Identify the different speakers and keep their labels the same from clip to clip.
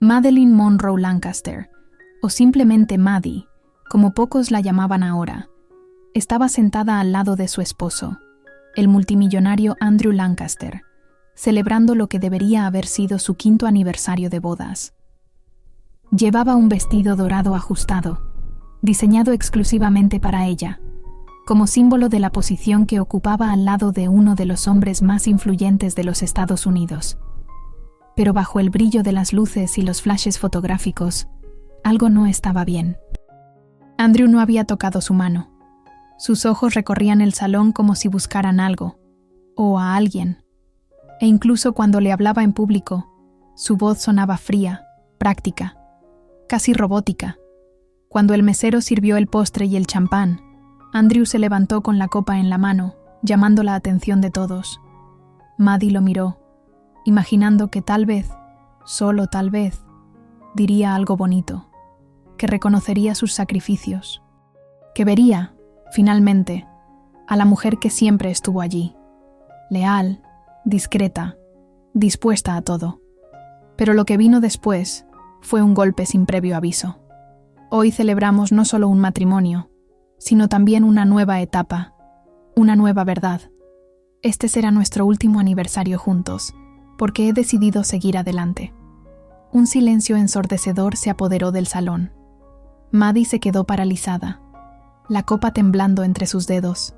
Speaker 1: Madeline Monroe Lancaster, o simplemente Maddie, como pocos la llamaban ahora, estaba sentada al lado de su esposo, el multimillonario Andrew Lancaster, celebrando lo que debería haber sido su 5º aniversario de bodas. Llevaba un vestido dorado ajustado, diseñado exclusivamente para ella, como símbolo de la posición que ocupaba al lado de uno de los hombres más influyentes de los Estados Unidos. Pero bajo el brillo de las luces y los flashes fotográficos, algo no estaba bien. Andrew no había tocado su mano. Sus ojos recorrían el salón como si buscaran algo, o a alguien. E incluso cuando le hablaba en público, su voz sonaba fría, práctica, casi robótica. Cuando el mesero sirvió el postre y el champán, Andrew se levantó con la copa en la mano, llamando la atención de todos. Maddie lo miró, imaginando que tal vez, solo tal vez, diría algo bonito, que reconocería sus sacrificios, que vería, finalmente, a la mujer que siempre estuvo allí, leal, discreta, dispuesta a todo. Pero lo que vino después fue un golpe sin previo aviso. Hoy celebramos no solo un matrimonio, sino también una nueva etapa, una nueva verdad. Este será nuestro último aniversario juntos, porque he decidido seguir adelante. Un silencio ensordecedor se apoderó del salón. Maddie se quedó paralizada, la copa temblando entre sus dedos.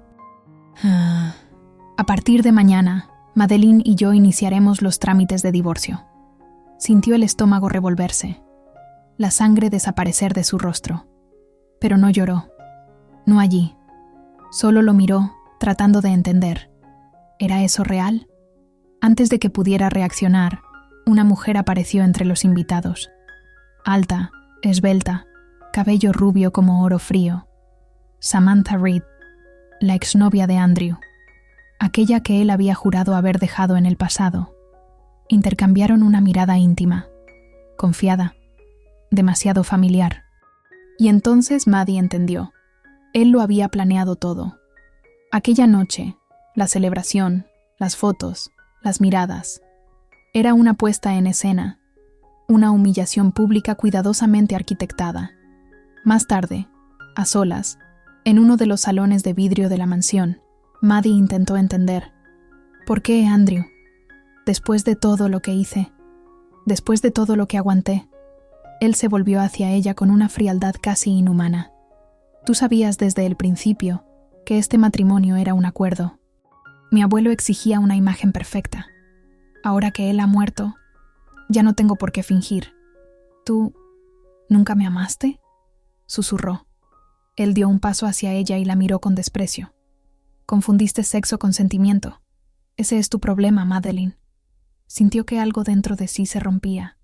Speaker 1: A partir de mañana, Madeline y yo iniciaremos los trámites de divorcio. Sintió el estómago revolverse, la sangre desaparecer de su rostro. Pero no lloró, no allí. Solo lo miró, tratando de entender. ¿Era eso real? Antes de que pudiera reaccionar, una mujer apareció entre los invitados. Alta, esbelta, cabello rubio como oro frío. Samantha Reed, la exnovia de Andrew, aquella que él había jurado haber dejado en el pasado. Intercambiaron una mirada íntima, confiada, demasiado familiar. Y entonces Maddie entendió. Él lo había planeado todo. Aquella noche, la celebración, las fotos, las miradas. Era una puesta en escena, una humillación pública cuidadosamente arquitectada. Más tarde, a solas, en uno de los salones de vidrio de la mansión, Maddie intentó entender. ¿Por qué, Andrew? Después de todo lo que hice, después de todo lo que aguanté. Él se volvió hacia ella con una frialdad casi inhumana. Tú sabías desde el principio que este matrimonio era un acuerdo. Mi abuelo exigía una imagen perfecta. Ahora que él ha muerto, ya no tengo por qué fingir. ¿Tú nunca me amaste?, susurró. Él dio un paso hacia ella y la miró con desprecio. Confundiste sexo con sentimiento. Ese es tu problema, Madeline. Sintió que algo dentro de sí se rompía,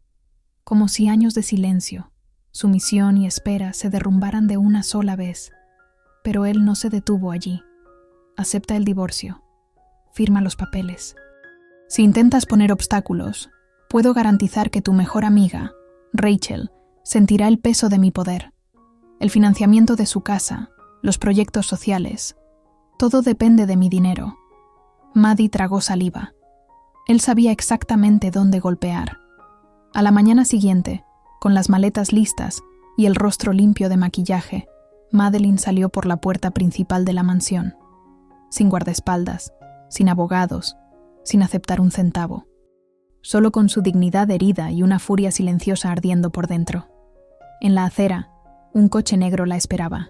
Speaker 1: como si años de silencio, sumisión y espera se derrumbaran de una sola vez. Pero él no se detuvo allí. Acepta el divorcio. Firma los papeles. Si intentas poner obstáculos, puedo garantizar que tu mejor amiga, Rachel, sentirá el peso de mi poder. El financiamiento de su casa, los proyectos sociales, todo depende de mi dinero. Maddie tragó saliva. Él sabía exactamente dónde golpear. A la mañana siguiente, con las maletas listas y el rostro limpio de maquillaje, Madeline salió por la puerta principal de la mansión, sin guardaespaldas, sin abogados, sin aceptar un centavo, solo con su dignidad herida y una furia silenciosa ardiendo por dentro. En la acera, un coche negro la esperaba.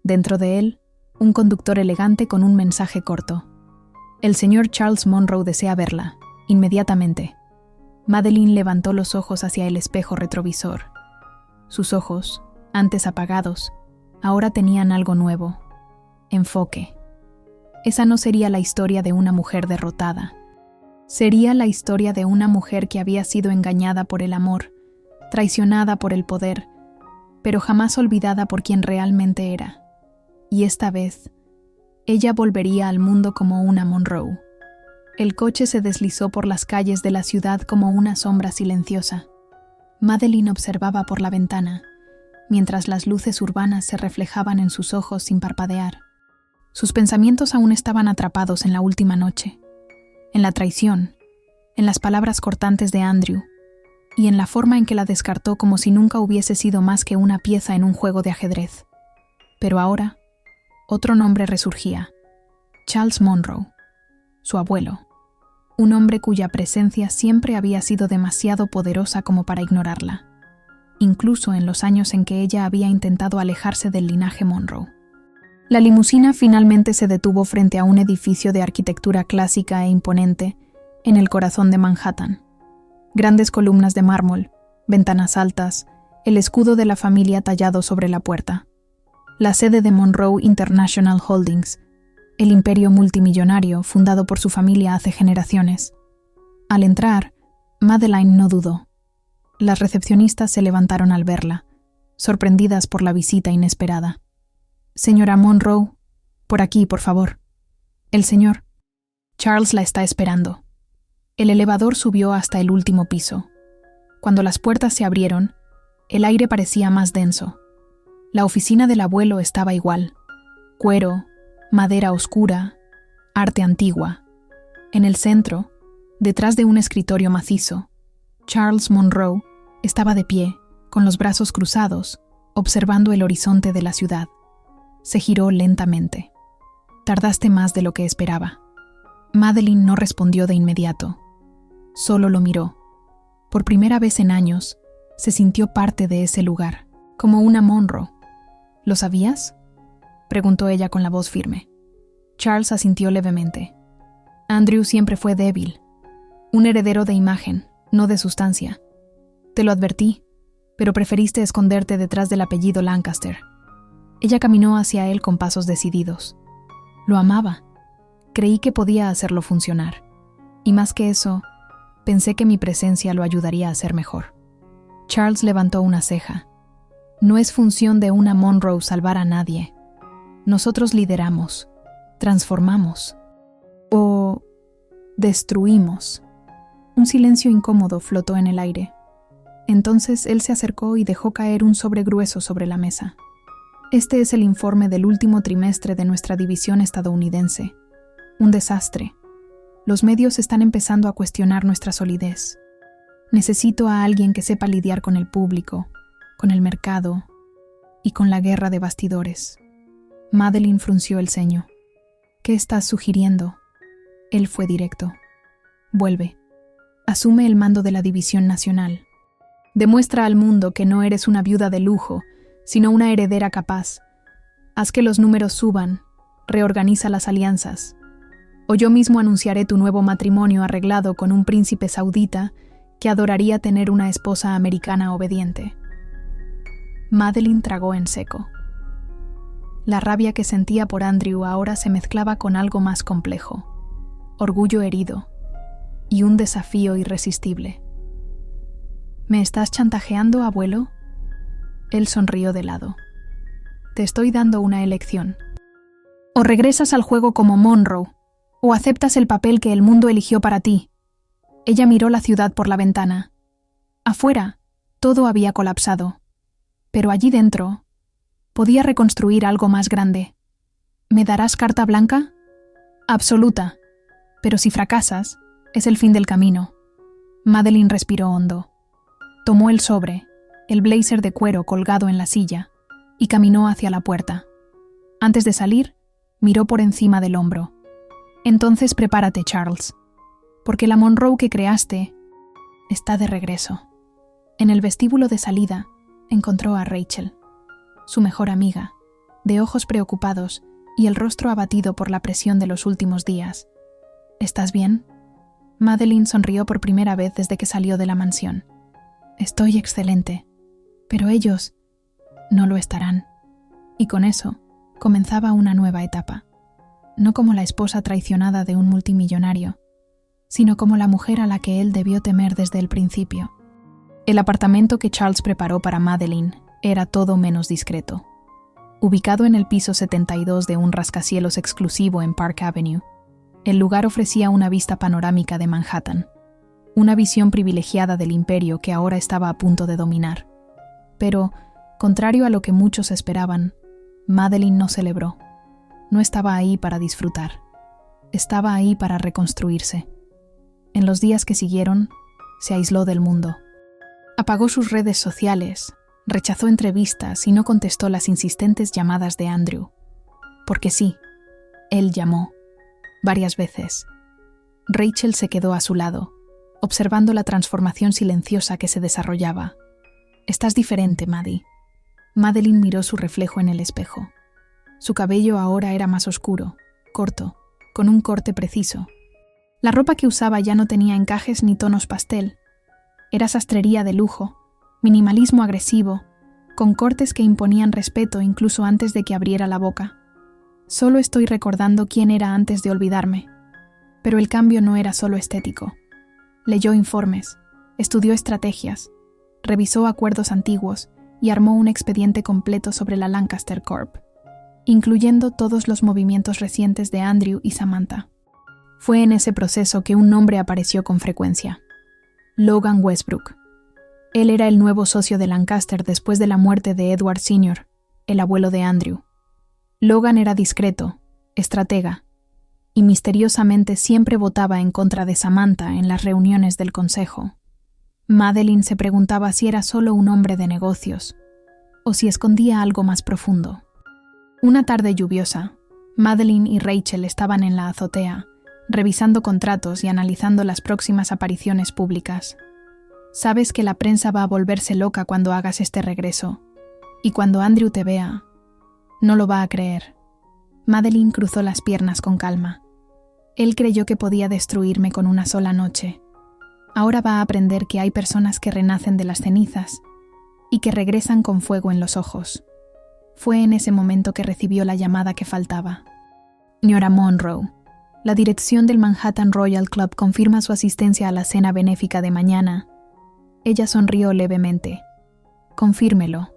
Speaker 1: Dentro de él, un conductor elegante con un mensaje corto. El señor Charles Monroe desea verla, inmediatamente. Madeline levantó los ojos hacia el espejo retrovisor. Sus ojos, antes apagados, ahora tenían algo nuevo. Enfoque. Esa no sería la historia de una mujer derrotada. Sería la historia de una mujer que había sido engañada por el amor, traicionada por el poder, pero jamás olvidada por quien realmente era. Y esta vez, ella volvería al mundo como una Monroe. El coche se deslizó por las calles de la ciudad como una sombra silenciosa. Madeline observaba por la ventana, mientras las luces urbanas se reflejaban en sus ojos sin parpadear. Sus pensamientos aún estaban atrapados en la última noche, en la traición, en las palabras cortantes de Andrew, y en la forma en que la descartó como si nunca hubiese sido más que una pieza en un juego de ajedrez. Pero ahora, otro nombre resurgía: Charles Monroe, su abuelo, un hombre cuya presencia siempre había sido demasiado poderosa como para ignorarla, incluso en los años en que ella había intentado alejarse del linaje Monroe. La limusina finalmente se detuvo frente a un edificio de arquitectura clásica e imponente en el corazón de Manhattan. Grandes columnas de mármol, ventanas altas, el escudo de la familia tallado sobre la puerta. La sede de Monroe International Holdings, el imperio multimillonario fundado por su familia hace generaciones. Al entrar, Madeleine no dudó. Las recepcionistas se levantaron al verla, sorprendidas por la visita inesperada. «Señora Monroe, por aquí, por favor». «El señor. Charles la está esperando». El elevador subió hasta el último piso. Cuando las puertas se abrieron, el aire parecía más denso. La oficina del abuelo estaba igual: cuero, madera oscura, arte antigua. En el centro, detrás de un escritorio macizo, Charles Monroe estaba de pie, con los brazos cruzados, observando el horizonte de la ciudad. Se giró lentamente. «Tardaste más de lo que esperaba». Madeleine no respondió de inmediato. Solo lo miró. Por primera vez en años, se sintió parte de ese lugar, como una Monroe. «¿Lo sabías?», preguntó ella con la voz firme. Charles asintió levemente. «Andrew siempre fue débil. Un heredero de imagen, no de sustancia. Te lo advertí, pero preferiste esconderte detrás del apellido Lancaster». Ella caminó hacia él con pasos decididos. Lo amaba. Creí que podía hacerlo funcionar. Y más que eso, pensé que mi presencia lo ayudaría a ser mejor. Charles levantó una ceja. «No es función de una Monroe salvar a nadie. Nosotros lideramos, transformamos o destruimos». Un silencio incómodo flotó en el aire. Entonces él se acercó y dejó caer un sobre grueso sobre la mesa. «Este es el informe del último trimestre de nuestra división estadounidense. Un desastre. Los medios están empezando a cuestionar nuestra solidez. Necesito a alguien que sepa lidiar con el público, con el mercado y con la guerra de bastidores». Madeleine frunció el ceño. «¿Qué estás sugiriendo?». Él fue directo. «Vuelve. Asume el mando de la división nacional. Demuestra al mundo que no eres una viuda de lujo, sino una heredera capaz. Haz que los números suban, reorganiza las alianzas. O yo mismo anunciaré tu nuevo matrimonio arreglado con un príncipe saudita que adoraría tener una esposa americana obediente». Madeleine tragó en seco. La rabia que sentía por Andrew ahora se mezclaba con algo más complejo: orgullo herido y un desafío irresistible. «¿Me estás chantajeando, abuelo?». Él sonrió de lado. «Te estoy dando una elección. O regresas al juego como Monroe, o aceptas el papel que el mundo eligió para ti». Ella miró la ciudad por la ventana. Afuera, todo había colapsado. Pero allí dentro, podía reconstruir algo más grande. «¿Me darás carta blanca?». «Absoluta. Pero si fracasas, es el fin del camino». Madeleine respiró hondo. Tomó el sobre, el blazer de cuero colgado en la silla, y caminó hacia la puerta. Antes de salir, miró por encima del hombro. «Entonces prepárate, Charles, porque la Monroe que creaste está de regreso». En el vestíbulo de salida, encontró a Rachel, su mejor amiga, de ojos preocupados y el rostro abatido por la presión de los últimos días. «¿Estás bien?». Madeleine sonrió por primera vez desde que salió de la mansión. «Estoy excelente, pero ellos no lo estarán». Y con eso comenzaba una nueva etapa. No como la esposa traicionada de un multimillonario, sino como la mujer a la que él debió temer desde el principio. El apartamento que Charles preparó para Madeleine era todo menos discreto. Ubicado en el piso 72 de un rascacielos exclusivo en Park Avenue, el lugar ofrecía una vista panorámica de Manhattan, una visión privilegiada del imperio que ahora estaba a punto de dominar. Pero, contrario a lo que muchos esperaban, Madeleine no celebró. No estaba ahí para disfrutar. Estaba ahí para reconstruirse. En los días que siguieron, se aisló del mundo. Apagó sus redes sociales, rechazó entrevistas y no contestó las insistentes llamadas de Andrew. Porque sí, él llamó, varias veces. Rachel se quedó a su lado, observando la transformación silenciosa que se desarrollaba. «Estás diferente, Maddie». Madeline miró su reflejo en el espejo. Su cabello ahora era más oscuro, corto, con un corte preciso. La ropa que usaba ya no tenía encajes ni tonos pastel. Era sastrería de lujo, minimalismo agresivo, con cortes que imponían respeto incluso antes de que abriera la boca. Solo estoy recordando quién era antes de olvidarme. Pero el cambio no era solo estético. Leyó informes, estudió estrategias, revisó acuerdos antiguos y armó un expediente completo sobre la Lancaster Corp, incluyendo todos los movimientos recientes de Andrew y Samantha. Fue en ese proceso que un nombre apareció con frecuencia: Logan Westbrook. Él era el nuevo socio de Lancaster después de la muerte de Edward Sr., el abuelo de Andrew. Logan era discreto, estratega, y misteriosamente siempre votaba en contra de Samantha en las reuniones del consejo. Madeline se preguntaba si era solo un hombre de negocios, o si escondía algo más profundo. Una tarde lluviosa, Madeline y Rachel estaban en la azotea, revisando contratos y analizando las próximas apariciones públicas. Sabes que la prensa va a volverse loca cuando hagas este regreso, y cuando Andrew te vea, no lo va a creer. Madeline cruzó las piernas con calma. Él creyó que podía destruirme con una sola noche. Ahora va a aprender que hay personas que renacen de las cenizas y que regresan con fuego en los ojos. Fue en ese momento que recibió la llamada que faltaba. Señora Monroe, la dirección del Manhattan Royal Club confirma su asistencia a la cena benéfica de mañana. Ella sonrió levemente. Confírmelo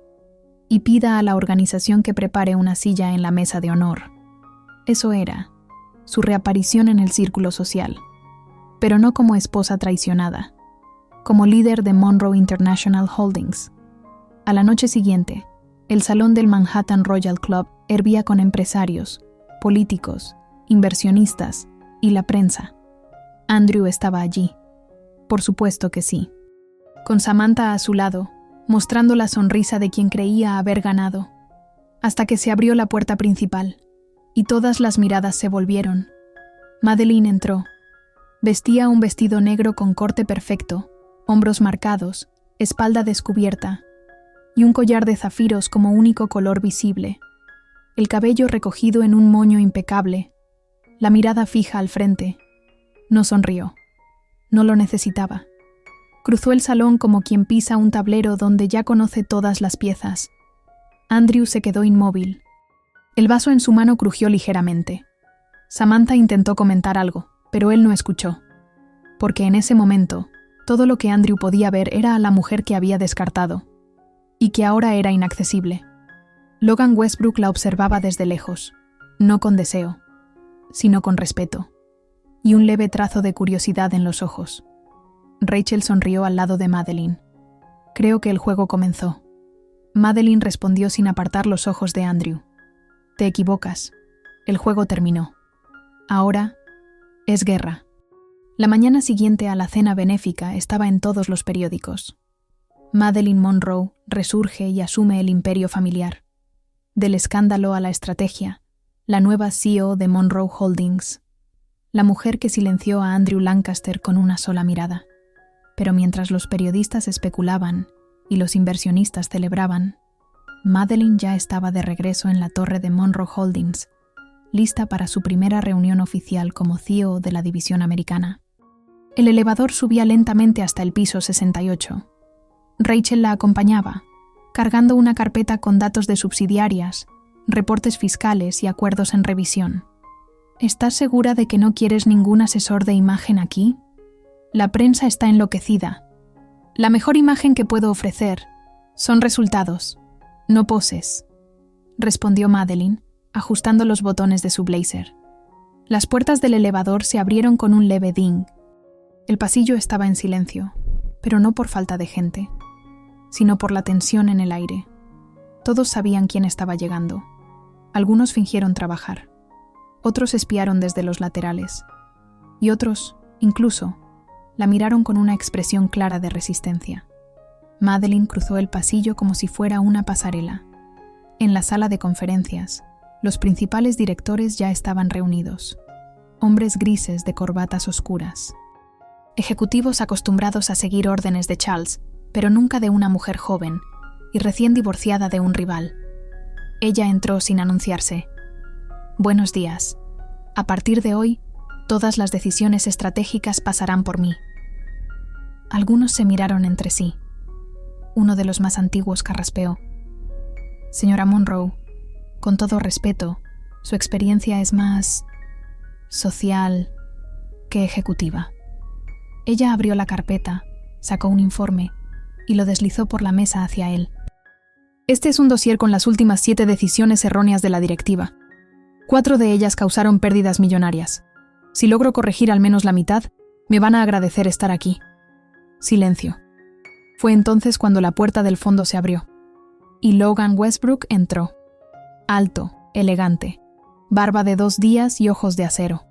Speaker 1: y pida a la organización que prepare una silla en la mesa de honor. Eso era su reaparición en el círculo social, pero no como esposa traicionada, como líder de Monroe International Holdings. A la noche siguiente, el salón del Manhattan Royal Club hervía con empresarios, políticos, inversionistas y la prensa. Andrew estaba allí. Por supuesto que sí. Con Samantha a su lado, mostrando la sonrisa de quien creía haber ganado, hasta que se abrió la puerta principal, y todas las miradas se volvieron. Madeline entró. Vestía un vestido negro con corte perfecto, hombros marcados, espalda descubierta, y un collar de zafiros como único color visible. El cabello recogido en un moño impecable, la mirada fija al frente. No sonrió. No lo necesitaba. Cruzó el salón como quien pisa un tablero donde ya conoce todas las piezas. Andrew se quedó inmóvil. El vaso en su mano crujió ligeramente. Samantha intentó comentar algo, pero él no escuchó. Porque en ese momento, todo lo que Andrew podía ver era a la mujer que había descartado, y que ahora era inaccesible. Logan Westbrook la observaba desde lejos, no con deseo, sino con respeto, y un leve trazo de curiosidad en los ojos. Rachel sonrió al lado de Madeline. Creo que el juego comenzó. Madeline respondió sin apartar los ojos de Andrew. Te equivocas. El juego terminó. Ahora es guerra. La mañana siguiente a la cena benéfica estaba en todos los periódicos. Madeline Monroe resurge y asume el imperio familiar. Del escándalo a la estrategia, la nueva CEO de Monroe Holdings. La mujer que silenció a Andrew Lancaster con una sola mirada. Pero mientras los periodistas especulaban y los inversionistas celebraban, Madeline ya estaba de regreso en la torre de Monroe Holdings, lista para su primera reunión oficial como CEO de la división americana. El elevador subía lentamente hasta el piso 68. Rachel la acompañaba, cargando una carpeta con datos de subsidiarias, reportes fiscales y acuerdos en revisión. ¿Estás segura de que no quieres ningún asesor de imagen aquí? La prensa está enloquecida. La mejor imagen que puedo ofrecer son resultados, no poses, respondió Madeline, ajustando los botones de su blazer. Las puertas del elevador se abrieron con un leve ding. El pasillo estaba en silencio, pero no por falta de gente, sino por la tensión en el aire. Todos sabían quién estaba llegando. Algunos fingieron trabajar. Otros espiaron desde los laterales. Y otros, incluso, la miraron con una expresión clara de resistencia. Madeleine cruzó el pasillo como si fuera una pasarela. En la sala de conferencias, los principales directores ya estaban reunidos. Hombres grises de corbatas oscuras. Ejecutivos acostumbrados a seguir órdenes de Charles, pero nunca de una mujer joven y recién divorciada de un rival. Ella entró sin anunciarse. «Buenos días. A partir de hoy, todas las decisiones estratégicas pasarán por mí». Algunos se miraron entre sí. Uno de los más antiguos carraspeó. «Señora Monroe, con todo respeto, su experiencia es más social que ejecutiva». Ella abrió la carpeta, sacó un informe y lo deslizó por la mesa hacia él. «Este es un dossier con las últimas 7 decisiones erróneas de la directiva. 4 de ellas causaron pérdidas millonarias. Si logro corregir al menos la mitad, me van a agradecer estar aquí». Silencio. Fue entonces cuando la puerta del fondo se abrió. Y Logan Westbrook entró. Alto, elegante, barba de 2 días y ojos de acero.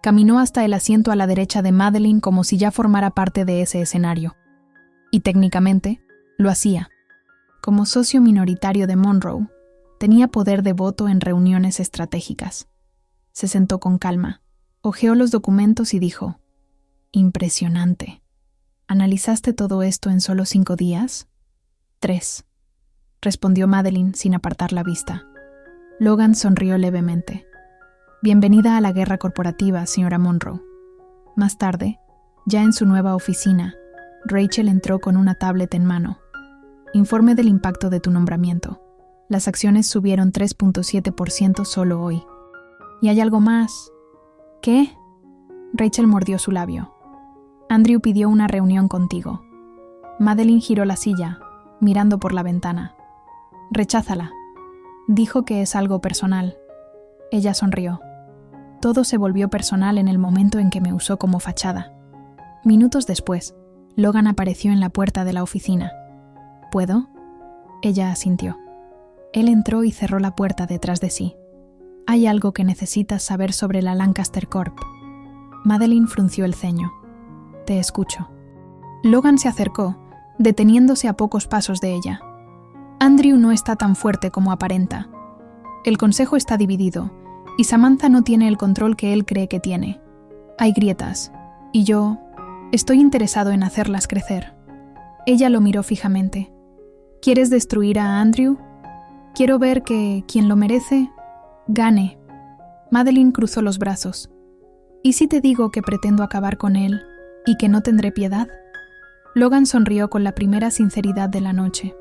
Speaker 1: Caminó hasta el asiento a la derecha de Madeleine como si ya formara parte de ese escenario. Y técnicamente, lo hacía. Como socio minoritario de Monroe, tenía poder de voto en reuniones estratégicas. Se sentó con calma, hojeó los documentos y dijo: «Impresionante. ¿Analizaste todo esto en solo 5 días?» 3, respondió Madeleine sin apartar la vista. Logan sonrió levemente. «Bienvenida a la guerra corporativa, señora Monroe». Más tarde, ya en su nueva oficina, Rachel entró con una tablet en mano. «Informe del impacto de tu nombramiento. Las acciones subieron 3.7% solo hoy. ¿Y hay algo más?» «¿Qué?» Rachel mordió su labio. «Andrew pidió una reunión contigo». Madeleine giró la silla, mirando por la ventana. «Recházala. Dijo que es algo personal». Ella sonrió. «Todo se volvió personal en el momento en que me usó como fachada». Minutos después, Logan apareció en la puerta de la oficina. «¿Puedo?» Ella asintió. Él entró y cerró la puerta detrás de sí. «Hay algo que necesitas saber sobre la Lancaster Corp». Madeleine frunció el ceño. «Te escucho». Logan se acercó, deteniéndose a pocos pasos de ella. «Andrew no está tan fuerte como aparenta. El consejo está dividido, y Samantha no tiene el control que él cree que tiene. Hay grietas, y yo estoy interesado en hacerlas crecer». Ella lo miró fijamente. «¿Quieres destruir a Andrew? Quiero ver que quien lo merece gane». Madeleine cruzó los brazos. «¿Y si te digo que pretendo acabar con él y que no tendré piedad?» Logan sonrió con la primera sinceridad de la noche.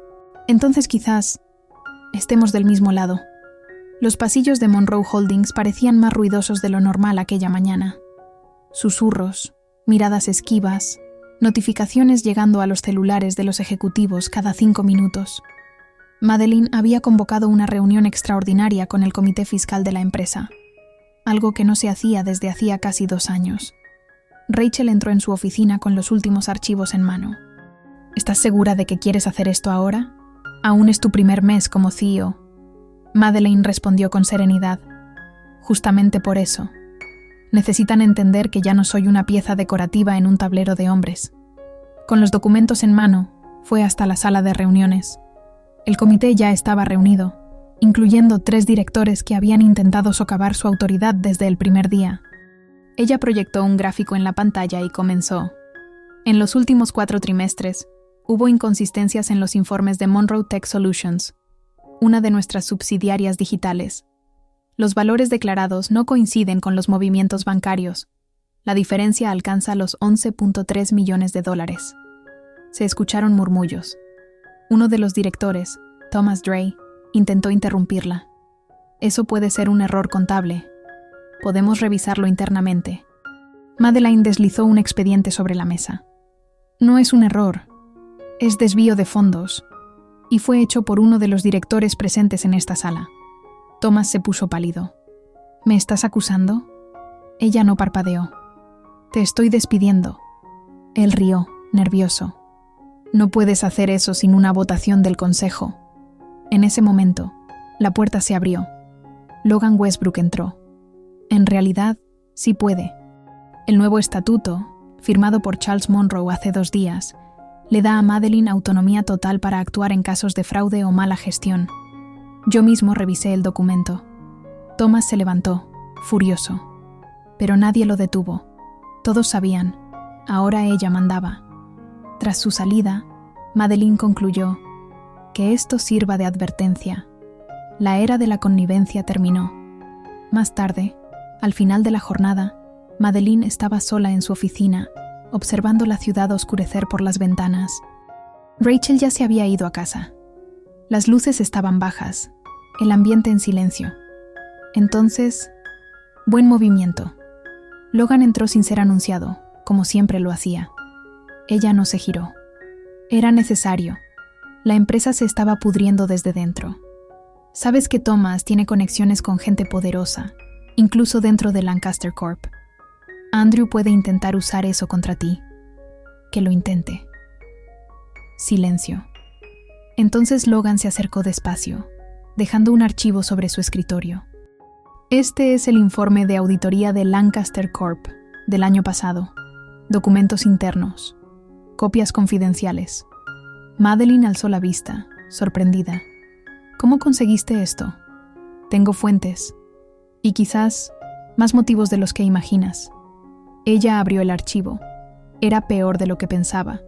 Speaker 1: «Entonces quizás estemos del mismo lado». Los pasillos de Monroe Holdings parecían más ruidosos de lo normal aquella mañana. Susurros, miradas esquivas, notificaciones llegando a los celulares de los ejecutivos cada 5 minutos. Madeleine había convocado una reunión extraordinaria con el comité fiscal de la empresa, algo que no se hacía desde hacía casi 2 años. Rachel entró en su oficina con los últimos archivos en mano. «¿Estás segura de que quieres hacer esto ahora? Aún es tu primer mes como CEO». Madeleine respondió con serenidad. «Justamente por eso. Necesitan entender que ya no soy una pieza decorativa en un tablero de hombres». Con los documentos en mano, fue hasta la sala de reuniones. El comité ya estaba reunido, incluyendo 3 directores que habían intentado socavar su autoridad desde el primer día. Ella proyectó un gráfico en la pantalla y comenzó. En los últimos 4 trimestres, hubo inconsistencias en los informes de Monroe Tech Solutions, una de nuestras subsidiarias digitales. Los valores declarados no coinciden con los movimientos bancarios. La diferencia alcanza los $11.3 millones. Se escucharon murmullos. Uno de los directores, Thomas Dray, intentó interrumpirla. «Eso puede ser un error contable. Podemos revisarlo internamente». Madeleine deslizó un expediente sobre la mesa. «No es un error. Es desvío de fondos. Y fue hecho por uno de los directores presentes en esta sala». Thomas se puso pálido. «¿Me estás acusando?» Ella no parpadeó. «Te estoy despidiendo». Él rió, nervioso. «No puedes hacer eso sin una votación del consejo». En ese momento, la puerta se abrió. Logan Westbrook entró. En realidad, sí puede. El nuevo estatuto, firmado por Charles Monroe hace 2 días, Le da a Madeleine autonomía total para actuar en casos de fraude o mala gestión. Yo mismo revisé el documento. Thomas se levantó, furioso. Pero nadie lo detuvo. Todos sabían. Ahora ella mandaba. Tras su salida, Madeleine concluyó: que esto sirva de advertencia. La era de la connivencia terminó. Más tarde, al final de la jornada, Madeleine estaba sola en su oficina, observando la ciudad oscurecer por las ventanas. Rachel ya se había ido a casa. Las luces estaban bajas, el ambiente en silencio. Entonces, buen movimiento. Logan entró sin ser anunciado, como siempre lo hacía. Ella no se giró. Era necesario. La empresa se estaba pudriendo desde dentro. Sabes que Thomas tiene conexiones con gente poderosa, incluso dentro de Lancaster Corp. Andrew puede intentar usar eso contra ti. Que lo intente. Silencio. Entonces Logan se acercó despacio, dejando un archivo sobre su escritorio. Este es el informe de auditoría de Lancaster Corp. Del año pasado. Documentos internos. Copias confidenciales. Madeleine alzó la vista, sorprendida. ¿Cómo conseguiste esto? Tengo fuentes. Y quizás más motivos de los que imaginas. Ella abrió el archivo. Era peor de lo que pensaba.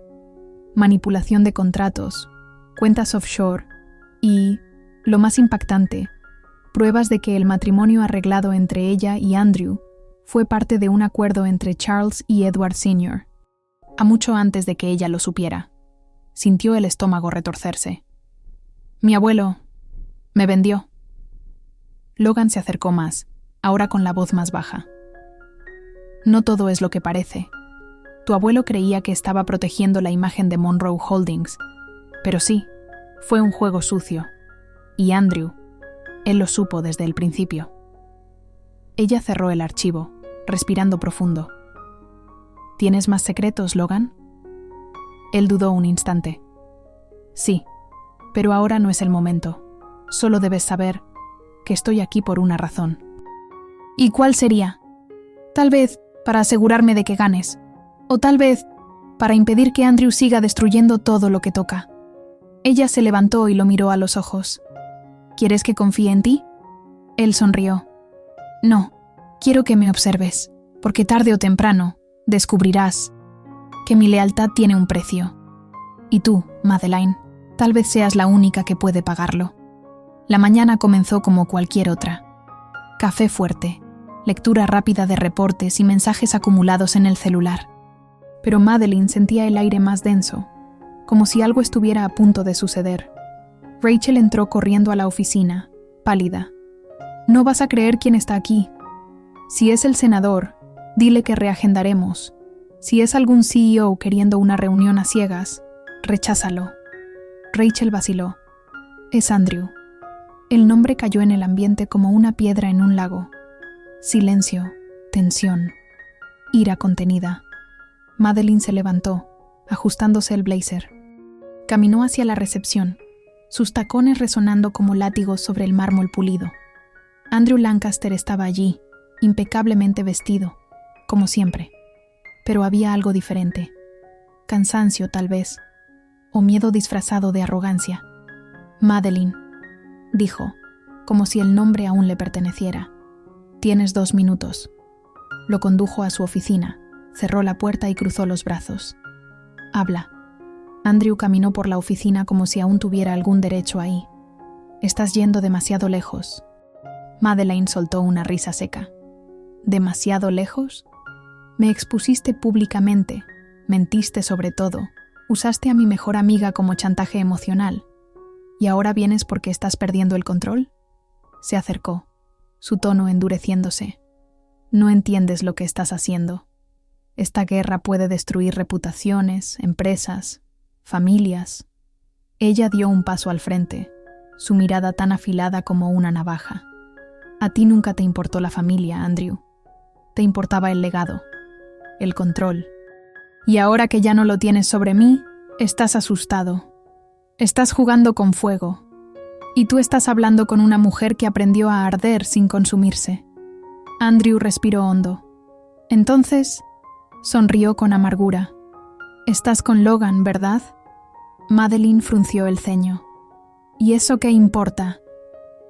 Speaker 1: Manipulación de contratos, cuentas offshore y, lo más impactante, pruebas de que el matrimonio arreglado entre ella y Andrew fue parte de un acuerdo entre Charles y Edward Sr. A mucho antes de que ella lo supiera. Sintió el estómago retorcerse. Mi abuelo me vendió. Logan se acercó más, ahora con la voz más baja. No todo es lo que parece. Tu abuelo creía que estaba protegiendo la imagen de Monroe Holdings, pero sí, fue un juego sucio. Y Andrew, él lo supo desde el principio. Ella cerró el archivo, respirando profundo. ¿Tienes más secretos, Logan? Él dudó un instante. Sí, pero ahora no es el momento. Solo debes saber que estoy aquí por una razón. ¿Y cuál sería? Tal vez para asegurarme de que ganes. O tal vez para impedir que Andrew siga destruyendo todo lo que toca. Ella se levantó y lo miró a los ojos. ¿Quieres que confíe en ti? Él sonrió. No, quiero que me observes, porque tarde o temprano descubrirás que mi lealtad tiene un precio. Y tú, Madeleine, tal vez seas la única que puede pagarlo. La mañana comenzó como cualquier otra. Café fuerte, lectura rápida de reportes y mensajes acumulados en el celular. Pero Madeleine sentía el aire más denso, como si algo estuviera a punto de suceder. Rachel entró corriendo a la oficina, pálida. No vas a creer quién está aquí. Si es el senador, dile que reagendaremos. Si es algún CEO queriendo una reunión a ciegas, recházalo. Rachel vaciló. Es Andrew. El nombre cayó en el ambiente como una piedra en un lago. Silencio, tensión, ira contenida. Madeleine se levantó, ajustándose el blazer. Caminó hacia la recepción, sus tacones resonando como látigos sobre el mármol pulido. Andrew Lancaster estaba allí, impecablemente vestido, como siempre. Pero había algo diferente. Cansancio, tal vez, o miedo disfrazado de arrogancia. Madeleine, dijo, como si el nombre aún le perteneciera. Tienes 2 minutos. Lo condujo a su oficina, cerró la puerta y cruzó los brazos. Habla. Andrew caminó por la oficina como si aún tuviera algún derecho ahí. Estás yendo demasiado lejos. Madeleine soltó una risa seca. ¿Demasiado lejos? Me expusiste públicamente, mentiste sobre todo, usaste a mi mejor amiga como chantaje emocional. ¿Y ahora vienes porque estás perdiendo el control? Se acercó, su tono endureciéndose. No entiendes lo que estás haciendo. Esta guerra puede destruir reputaciones, empresas, familias. Ella dio un paso al frente, su mirada tan afilada como una navaja. A ti nunca te importó la familia, Andrew. Te importaba el legado, el control. Y ahora que ya no lo tienes sobre mí, estás asustado. Estás jugando con fuego. Y tú estás hablando con una mujer que aprendió a arder sin consumirse. Andrew respiró hondo. Entonces, sonrió con amargura. Estás con Logan, ¿verdad? Madeline frunció el ceño. ¿Y eso qué importa?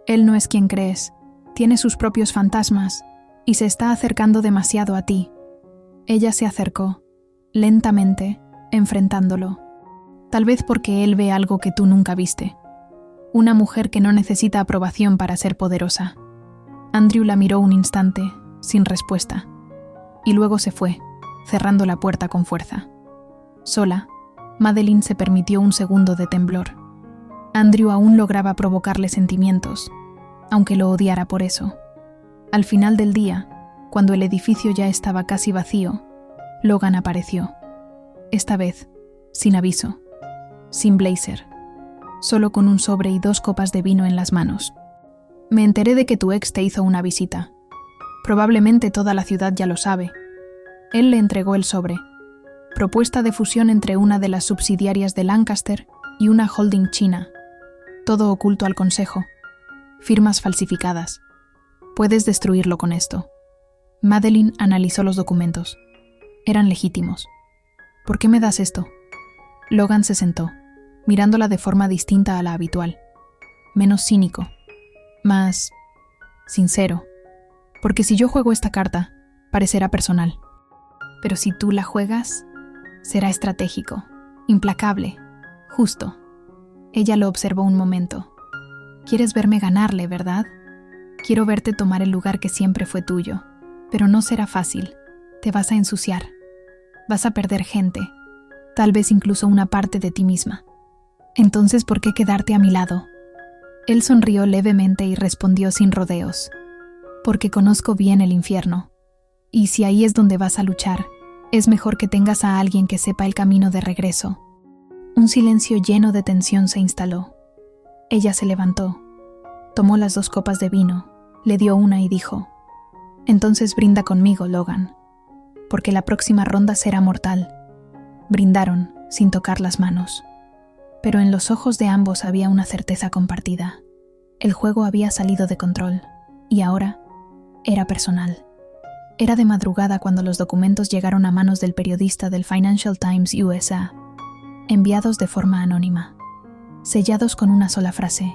Speaker 1: Él no es quien crees. Tiene sus propios fantasmas y se está acercando demasiado a ti. Ella se acercó, lentamente, enfrentándolo. Tal vez porque él ve algo que tú nunca viste. Una mujer que no necesita aprobación para ser poderosa. Andrew la miró un instante, sin respuesta, y luego se fue, cerrando la puerta con fuerza. Sola, Madeline se permitió un segundo de temblor. Andrew aún lograba provocarle sentimientos, aunque lo odiara por eso. Al final del día, cuando el edificio ya estaba casi vacío, Logan apareció. Esta vez, sin aviso, sin blazer, solo con un sobre y 2 copas de vino en las manos. Me enteré de que tu ex te hizo una visita. Probablemente toda la ciudad ya lo sabe. Él le entregó el sobre. Propuesta de fusión entre una de las subsidiarias de Lancaster y una holding china. Todo oculto al consejo. Firmas falsificadas. Puedes destruirlo con esto. Madeline analizó los documentos. Eran legítimos. ¿Por qué me das esto? Logan se sentó, mirándola de forma distinta a la habitual. Menos cínico. Más sincero. Porque si yo juego esta carta, parecerá personal. Pero si tú la juegas, será estratégico, implacable, justo. Ella lo observó un momento. Quieres verme ganarle, ¿verdad? Quiero verte tomar el lugar que siempre fue tuyo. Pero no será fácil. Te vas a ensuciar. Vas a perder gente. Tal vez incluso una parte de ti misma. Entonces, ¿por qué quedarte a mi lado? Él sonrió levemente y respondió sin rodeos. Porque conozco bien el infierno. Y si ahí es donde vas a luchar, es mejor que tengas a alguien que sepa el camino de regreso. Un silencio lleno de tensión se instaló. Ella se levantó, tomó las 2 copas de vino, le dio una y dijo: «Entonces brinda conmigo, Logan, porque la próxima ronda será mortal». Brindaron, sin tocar las manos. Pero en los ojos de ambos había una certeza compartida. El juego había salido de control, y ahora era personal. Era de madrugada cuando los documentos llegaron a manos del periodista del Financial Times USA, enviados de forma anónima, sellados con una sola frase: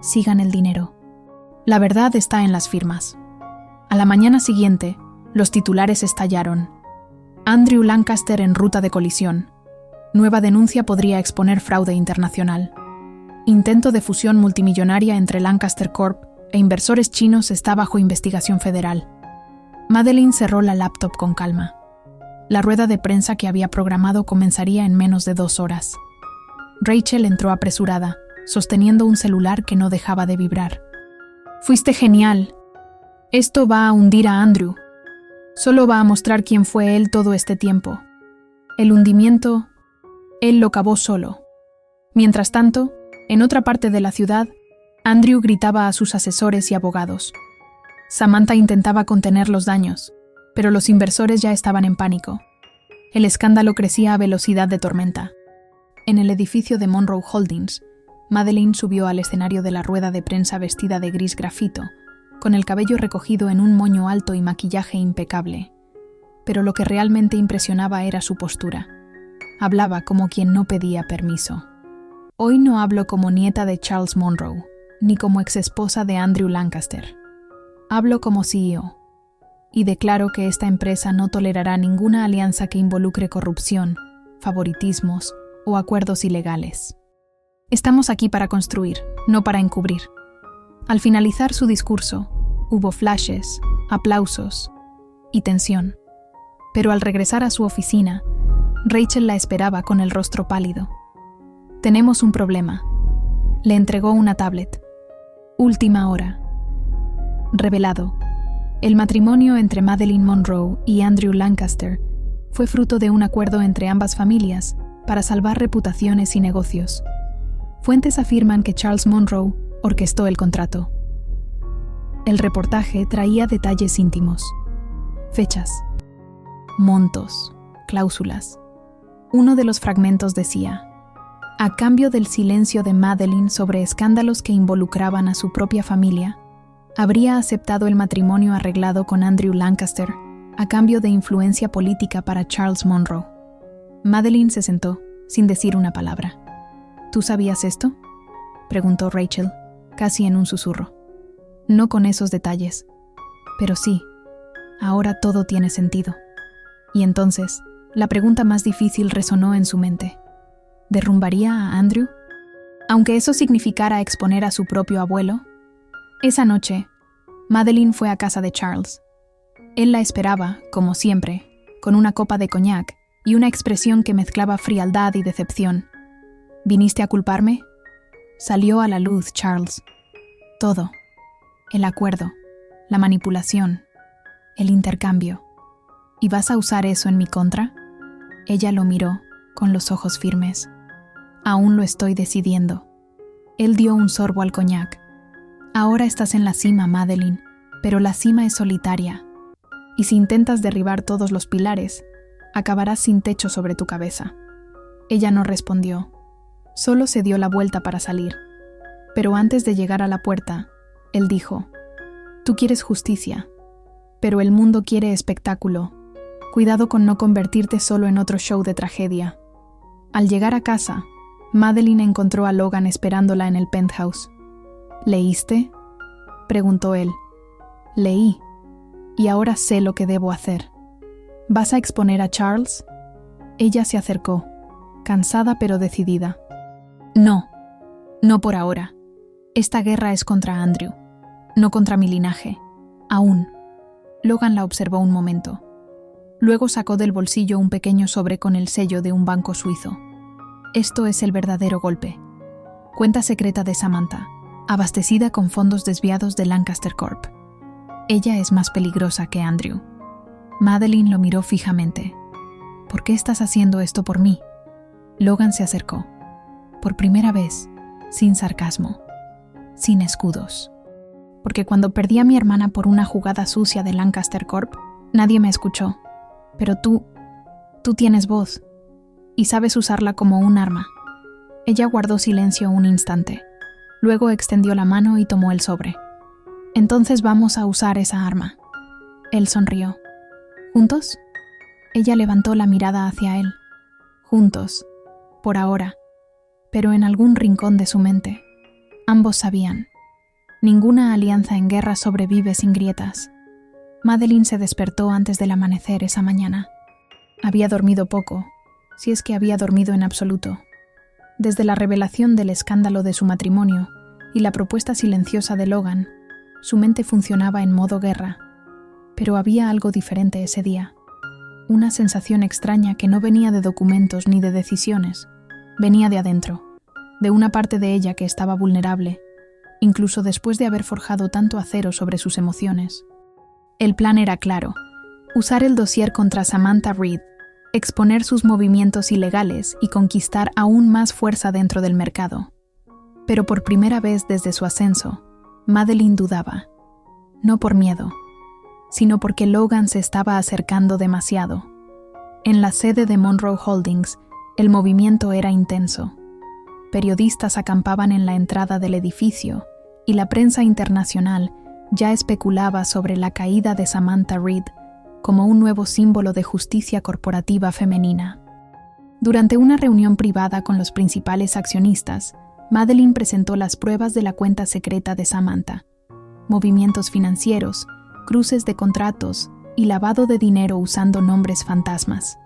Speaker 1: «Sigan el dinero». La verdad está en las firmas. A la mañana siguiente, los titulares estallaron. Andrew Lancaster en ruta de colisión. Nueva denuncia podría exponer fraude internacional. Intento de fusión multimillonaria entre Lancaster Corp e inversores chinos está bajo investigación federal. Madeline cerró la laptop con calma. La rueda de prensa que había programado comenzaría en menos de 2 horas. Rachel entró apresurada, sosteniendo un celular que no dejaba de vibrar. «Fuiste genial. Esto va a hundir a Andrew. Solo va a mostrar quién fue él todo este tiempo. El hundimiento, él lo cavó solo». Mientras tanto, en otra parte de la ciudad, Andrew gritaba a sus asesores y abogados. Samantha intentaba contener los daños, pero los inversores ya estaban en pánico. El escándalo crecía a velocidad de tormenta. En el edificio de Monroe Holdings, Madeline subió al escenario de la rueda de prensa vestida de gris grafito, con el cabello recogido en un moño alto y maquillaje impecable. Pero lo que realmente impresionaba era su postura. Hablaba como quien no pedía permiso. «Hoy no hablo como nieta de Charles Monroe, ni como exesposa de Andrew Lancaster. Hablo como CEO, y declaro que esta empresa no tolerará ninguna alianza que involucre corrupción, favoritismos o acuerdos ilegales. Estamos aquí para construir, no para encubrir». Al finalizar su discurso, hubo flashes, aplausos y tensión. Pero al regresar a su oficina, Rachel la esperaba con el rostro pálido. «Tenemos un problema». Le entregó una tablet. Última hora. Revelado. El matrimonio entre Madeline Monroe y Andrew Lancaster fue fruto de un acuerdo entre ambas familias para salvar reputaciones y negocios. Fuentes afirman que Charles Monroe orquestó el contrato. El reportaje traía detalles íntimos. Fechas. Montos. Cláusulas. Uno de los fragmentos decía: «A cambio del silencio de Madeline sobre escándalos que involucraban a su propia familia, habría aceptado el matrimonio arreglado con Andrew Lancaster a cambio de influencia política para Charles Monroe». Madeline se sentó, sin decir una palabra. ¿Tú sabías esto?, preguntó Rachel, casi en un susurro. No con esos detalles, pero sí, ahora todo tiene sentido. Y entonces, la pregunta más difícil resonó en su mente. ¿Derrumbaría a Andrew? Aunque eso significara exponer a su propio abuelo. Esa noche, Madeline fue a casa de Charles. Él la esperaba, como siempre, con una copa de coñac y una expresión que mezclaba frialdad y decepción. ¿Viniste a culparme? Salió a la luz, Charles. Todo. El acuerdo, la manipulación, el intercambio. ¿Y vas a usar eso en mi contra? Ella lo miró, con los ojos firmes. Aún lo estoy decidiendo. Él dio un sorbo al coñac. Ahora estás en la cima, Madeline, pero la cima es solitaria. Y si intentas derribar todos los pilares, acabarás sin techo sobre tu cabeza. Ella no respondió. Solo se dio la vuelta para salir. Pero antes de llegar a la puerta, él dijo: «Tú quieres justicia, pero el mundo quiere espectáculo. Cuidado con no convertirte solo en otro show de tragedia». Al llegar a casa, Madeline encontró a Logan esperándola en el penthouse. «¿Leíste?», preguntó él. «Leí, y ahora sé lo que debo hacer». «¿Vas a exponer a Charles?». Ella se acercó, cansada pero decidida. «No, no por ahora. Esta guerra es contra Andrew, no contra mi linaje. Aún». Logan la observó un momento. Luego sacó del bolsillo un pequeño sobre con el sello de un banco suizo. «Esto es el verdadero golpe. Cuenta secreta de Samantha, abastecida con fondos desviados de Lancaster Corp. Ella es más peligrosa que Andrew». Madeline lo miró fijamente. «¿Por qué estás haciendo esto por mí?». Logan se acercó. Por primera vez, sin sarcasmo, sin escudos. «Porque cuando perdí a mi hermana por una jugada sucia de Lancaster Corp, nadie me escuchó. Pero tú tienes voz, y sabes usarla como un arma». Ella guardó silencio un instante. Luego extendió la mano y tomó el sobre. «Entonces vamos a usar esa arma». Él sonrió. «¿Juntos?». Ella levantó la mirada hacia él. «Juntos, por ahora». Pero en algún rincón de su mente, ambos sabían. Ninguna alianza en guerra sobrevive sin grietas. Madeline se despertó antes del amanecer esa mañana. Había dormido poco, si es que había dormido en absoluto. Desde la revelación del escándalo de su matrimonio y la propuesta silenciosa de Logan, su mente funcionaba en modo guerra. Pero había algo diferente ese día. Una sensación extraña que no venía de documentos ni de decisiones. Venía de adentro, de una parte de ella que estaba vulnerable, incluso después de haber forjado tanto acero sobre sus emociones. El plan era claro: usar el dossier contra Samantha Reed, exponer sus movimientos ilegales y conquistar aún más fuerza dentro del mercado. Pero por primera vez desde su ascenso, Madeline dudaba. No por miedo, sino porque Logan se estaba acercando demasiado. En la sede de Monroe Holdings, el movimiento era intenso. Periodistas acampaban en la entrada del edificio y la prensa internacional ya especulaba sobre la caída de Samantha Reed como un nuevo símbolo de justicia corporativa femenina. Durante una reunión privada con los principales accionistas, Madeline presentó las pruebas de la cuenta secreta de Samantha: movimientos financieros, cruces de contratos y lavado de dinero usando nombres fantasmas.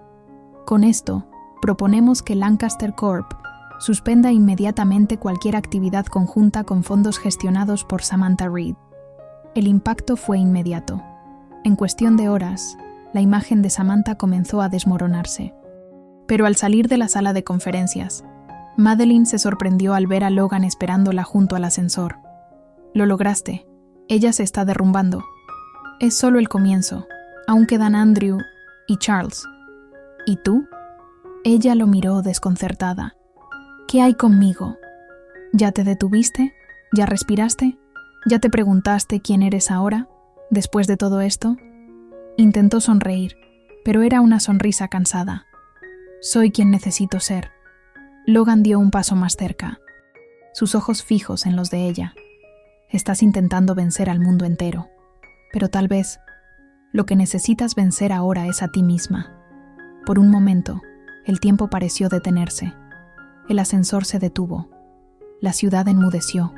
Speaker 1: Con esto, proponemos que Lancaster Corp suspenda inmediatamente cualquier actividad conjunta con fondos gestionados por Samantha Reed. El impacto fue inmediato. En cuestión de horas, la imagen de Samantha comenzó a desmoronarse. Pero al salir de la sala de conferencias, Madeline se sorprendió al ver a Logan esperándola junto al ascensor. «Lo lograste. Ella se está derrumbando. Es solo el comienzo. Aún quedan Andrew y Charles». «¿Y tú?». Ella lo miró desconcertada. «¿Qué hay conmigo? ¿Ya te detuviste? ¿Ya respiraste? ¿Ya te preguntaste quién eres ahora, después de todo esto?». Intentó sonreír, pero era una sonrisa cansada. «Soy quien necesito ser». Logan dio un paso más cerca, sus ojos fijos en los de ella. «Estás intentando vencer al mundo entero, pero tal vez lo que necesitas vencer ahora es a ti misma». Por un momento, El tiempo pareció detenerse. El ascensor se detuvo. La ciudad enmudeció,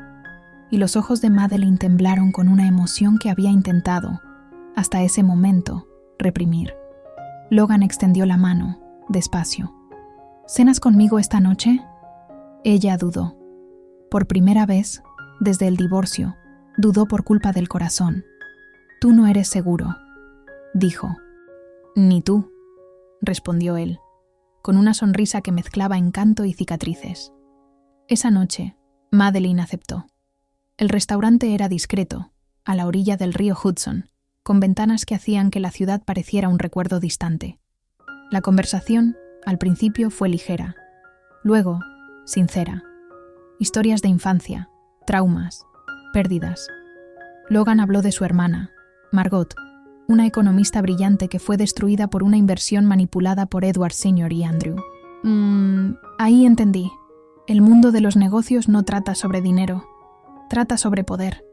Speaker 1: y los ojos de Madeleine temblaron con una emoción que había intentado, hasta ese momento, reprimir. Logan extendió la mano, despacio. ¿Cenas conmigo esta noche? Ella dudó. Por primera vez, desde el divorcio, dudó por culpa del corazón. Tú no eres seguro, dijo. Ni tú, respondió él, con una sonrisa que mezclaba encanto y cicatrices. Esa noche, Madeleine aceptó. El restaurante era discreto, a la orilla del río Hudson, con ventanas que hacían que la ciudad pareciera un recuerdo distante. La conversación, al principio, fue ligera, luego, sincera. Historias de infancia, traumas, pérdidas. Logan habló de su hermana, Margot, una economista brillante que fue destruida por una inversión manipulada por Edward Sr. y Andrew. Ahí entendí. El mundo de los negocios no trata sobre dinero, trata sobre poder.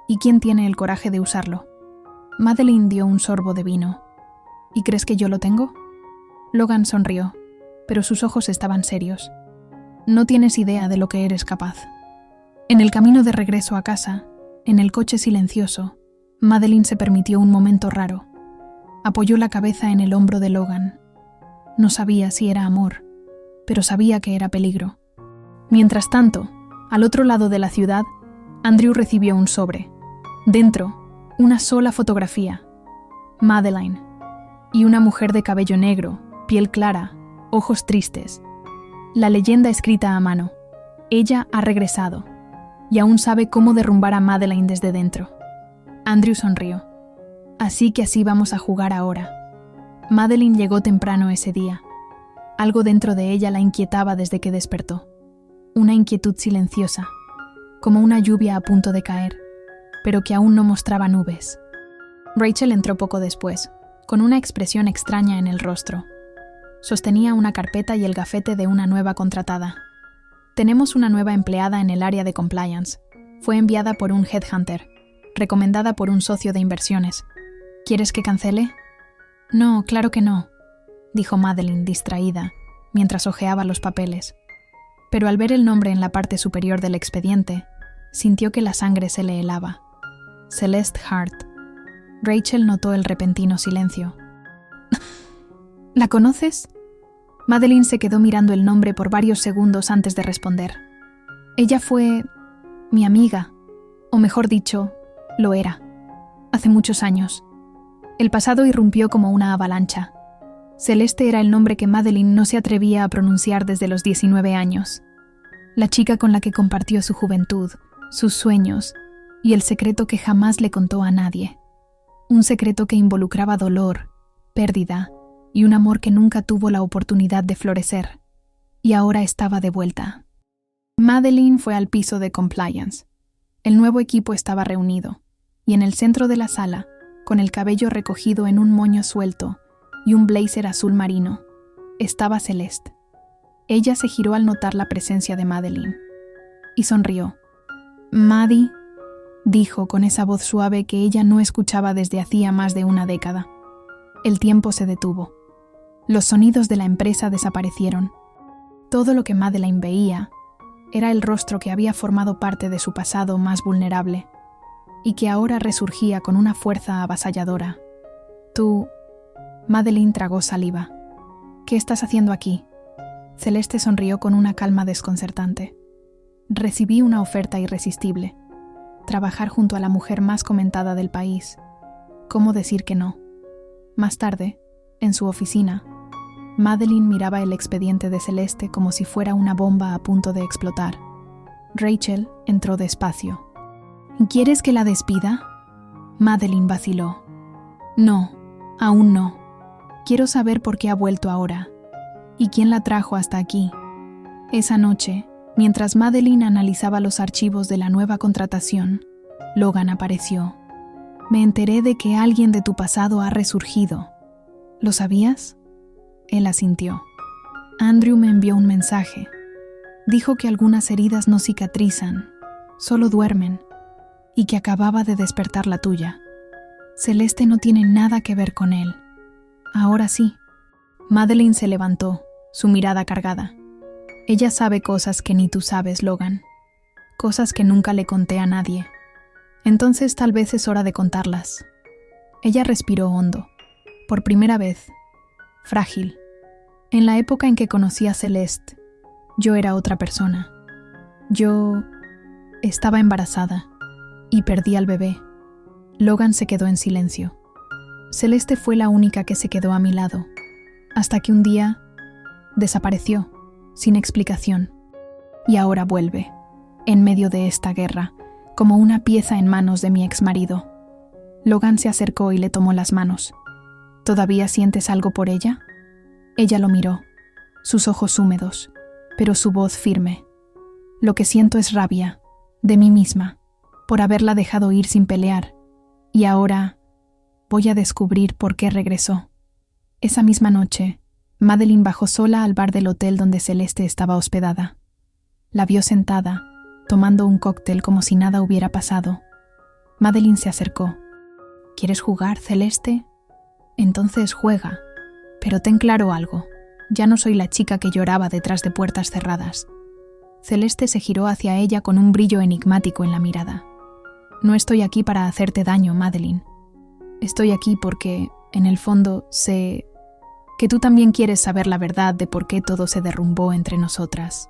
Speaker 1: ¿Y quién tiene el coraje de usarlo? Madeleine dio un sorbo de vino. ¿Y crees que yo lo tengo? Logan sonrió, pero sus ojos estaban serios. No tienes idea de lo que eres capaz. En el camino de regreso a casa, en el coche silencioso, Madeleine se permitió un momento raro. Apoyó la cabeza en el hombro de Logan. No sabía si era amor, pero sabía que era peligro. Mientras tanto, al otro lado de la ciudad, Andrew recibió un sobre. Dentro, una sola fotografía. Madeleine. Y una mujer de cabello negro, piel clara, ojos tristes. La leyenda escrita a mano. Ella ha regresado, y aún sabe cómo derrumbar a Madeleine desde dentro. Andrew sonrió. Así que así vamos a jugar ahora. Madeleine llegó temprano ese día. Algo dentro de ella la inquietaba desde que despertó. Una inquietud silenciosa, como una lluvia a punto de caer, pero que aún no mostraba nubes. Rachel entró poco después, con una expresión extraña en el rostro. Sostenía una carpeta y el gafete de una nueva contratada. Tenemos una nueva empleada en el área de compliance. Fue enviada por un headhunter, recomendada por un socio de inversiones. ¿Quieres que cancele? No, claro que no, dijo Madeleine, distraída, mientras hojeaba los papeles. Pero al ver el nombre en la parte superior del expediente, sintió que la sangre se le helaba. Celeste Hart. Rachel notó el repentino silencio. ¿La conoces? Madeleine se quedó mirando el nombre por varios segundos antes de responder. Ella fue mi amiga, o mejor dicho, lo era, hace muchos años. El pasado irrumpió como una avalancha. Celeste era el nombre que Madeleine no se atrevía a pronunciar desde los 19 años. La chica con la que compartió su juventud, sus sueños y el secreto que jamás le contó a nadie. Un secreto que involucraba dolor, pérdida y un amor que nunca tuvo la oportunidad de florecer. Y ahora estaba de vuelta. Madeleine fue al piso de compliance. El nuevo equipo estaba reunido, y en el centro de la sala, con el cabello recogido en un moño suelto y un blazer azul marino, estaba Celeste. Ella se giró al notar la presencia de Madeleine, y sonrió. «Maddie», dijo con esa voz suave que ella no escuchaba desde hacía más de una década. El tiempo se detuvo. Los sonidos de la empresa desaparecieron. Todo lo que Madeleine veía era el rostro que había formado parte de su pasado más vulnerable y que ahora resurgía con una fuerza avasalladora. «Tú...» Madeleine tragó saliva. «¿Qué estás haciendo aquí?» Celeste sonrió con una calma desconcertante. «Recibí una oferta irresistible. Trabajar junto a la mujer más comentada del país. ¿Cómo decir que no?» Más tarde, en su oficina, Madeleine miraba el expediente de Celeste como si fuera una bomba a punto de explotar. Rachel entró despacio. «¿Quieres que la despida?» Madeleine vaciló. «No, aún no. Quiero saber por qué ha vuelto ahora. ¿Y quién la trajo hasta aquí?» Esa noche, mientras Madeleine analizaba los archivos de la nueva contratación, Logan apareció. «Me enteré de que alguien de tu pasado ha resurgido. ¿Lo sabías?» Él asintió. «Andrew me envió un mensaje. Dijo que algunas heridas no cicatrizan, solo duermen, y que acababa de despertar la tuya. Celeste no tiene nada que ver con él. Ahora sí». Madeleine se levantó, su mirada cargada. Ella sabe cosas que ni tú sabes, Logan. Cosas que nunca le conté a nadie. Entonces tal vez es hora de contarlas. Ella respiró hondo. Por primera vez. Frágil. En la época en que conocí a Celeste, yo era otra persona. Yo estaba embarazada y perdí al bebé. Logan se quedó en silencio. Celeste fue la única que se quedó a mi lado, hasta que un día desapareció, sin explicación. Y ahora vuelve, en medio de esta guerra, como una pieza en manos de mi exmarido. Logan se acercó y le tomó las manos. ¿Todavía sientes algo por ella? Ella lo miró, sus ojos húmedos, pero su voz firme. Lo que siento es rabia, de mí misma, por haberla dejado ir sin pelear. Y ahora voy a descubrir por qué regresó. Esa misma noche, Madeline bajó sola al bar del hotel donde Celeste estaba hospedada. La vio sentada, tomando un cóctel como si nada hubiera pasado. Madeline se acercó. ¿Quieres jugar, Celeste? Entonces juega. Pero ten claro algo. Ya no soy la chica que lloraba detrás de puertas cerradas. Celeste se giró hacia ella con un brillo enigmático en la mirada. No estoy aquí para hacerte daño, Madeline. Estoy aquí porque, en el fondo, sé que tú también quieres saber la verdad de por qué todo se derrumbó entre nosotras.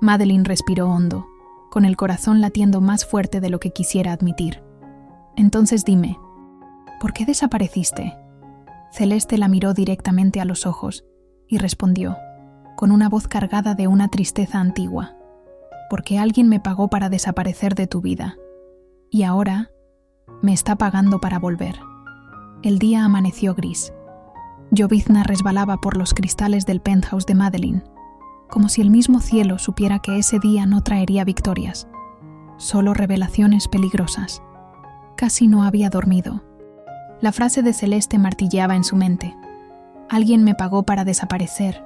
Speaker 1: Madeline respiró hondo, con el corazón latiendo más fuerte de lo que quisiera admitir. Entonces dime, ¿por qué desapareciste? Celeste la miró directamente a los ojos y respondió, con una voz cargada de una tristeza antigua. Porque alguien me pagó para desaparecer de tu vida. Y ahora me está pagando para volver. El día amaneció gris. Llovizna resbalaba por los cristales del penthouse de Madeline, como si el mismo cielo supiera que ese día no traería victorias, solo revelaciones peligrosas. Casi no había dormido. La frase de Celeste martilleaba en su mente. Alguien me pagó para desaparecer,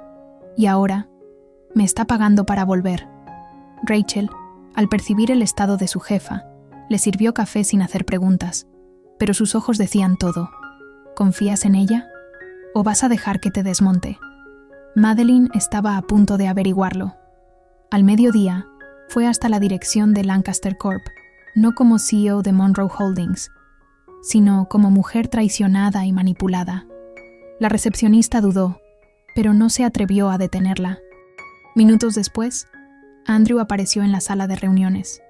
Speaker 1: y ahora me está pagando para volver. Rachel, al percibir el estado de su jefa, le sirvió café sin hacer preguntas, pero sus ojos decían todo. ¿Confías en ella? ¿O vas a dejar que te desmonte? Madeline estaba a punto de averiguarlo. Al mediodía, fue hasta la dirección de Lancaster Corp, no como CEO de Monroe Holdings, sino como mujer traicionada y manipulada. La recepcionista dudó, pero no se atrevió a detenerla. Minutos después, Andrew apareció en la sala de reuniones.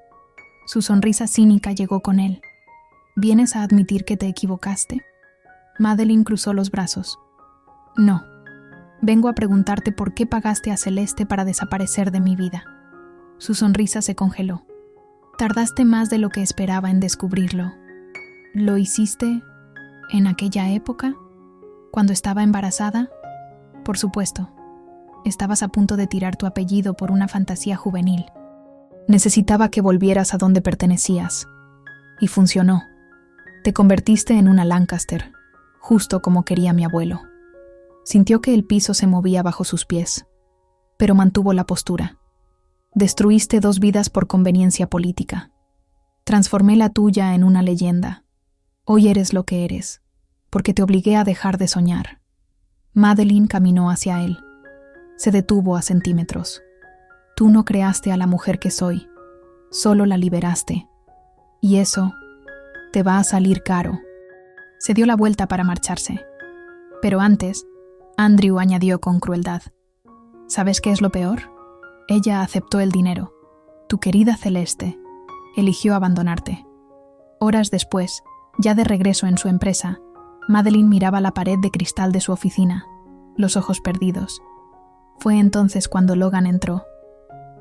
Speaker 1: Su sonrisa cínica llegó con él. ¿Vienes a admitir que te equivocaste? Madeline cruzó los brazos. No. Vengo a preguntarte por qué pagaste a Celeste para desaparecer de mi vida. Su sonrisa se congeló. Tardaste más de lo que esperaba en descubrirlo. ¿Lo hiciste en aquella época? ¿Cuando estaba embarazada? Por supuesto. Estabas a punto de tirar tu apellido por una fantasía juvenil. Necesitaba que volvieras a donde pertenecías. Y funcionó. Te convertiste en una Lancaster, justo como quería mi abuelo. Sintió que el piso se movía bajo sus pies, pero mantuvo la postura. Destruiste 2 vidas por conveniencia política. Transformé la tuya en una leyenda. Hoy eres lo que eres, porque te obligué a dejar de soñar. Madeline caminó hacia él. Se detuvo a centímetros. Tú no creaste a la mujer que soy, solo la liberaste. Y eso te va a salir caro. Se dio la vuelta para marcharse. Pero antes, Andrew añadió con crueldad. ¿Sabes qué es lo peor? Ella aceptó el dinero. Tu querida Celeste eligió abandonarte. Horas después, ya de regreso en su empresa, Madeline miraba la pared de cristal de su oficina, los ojos perdidos. Fue entonces cuando Logan entró,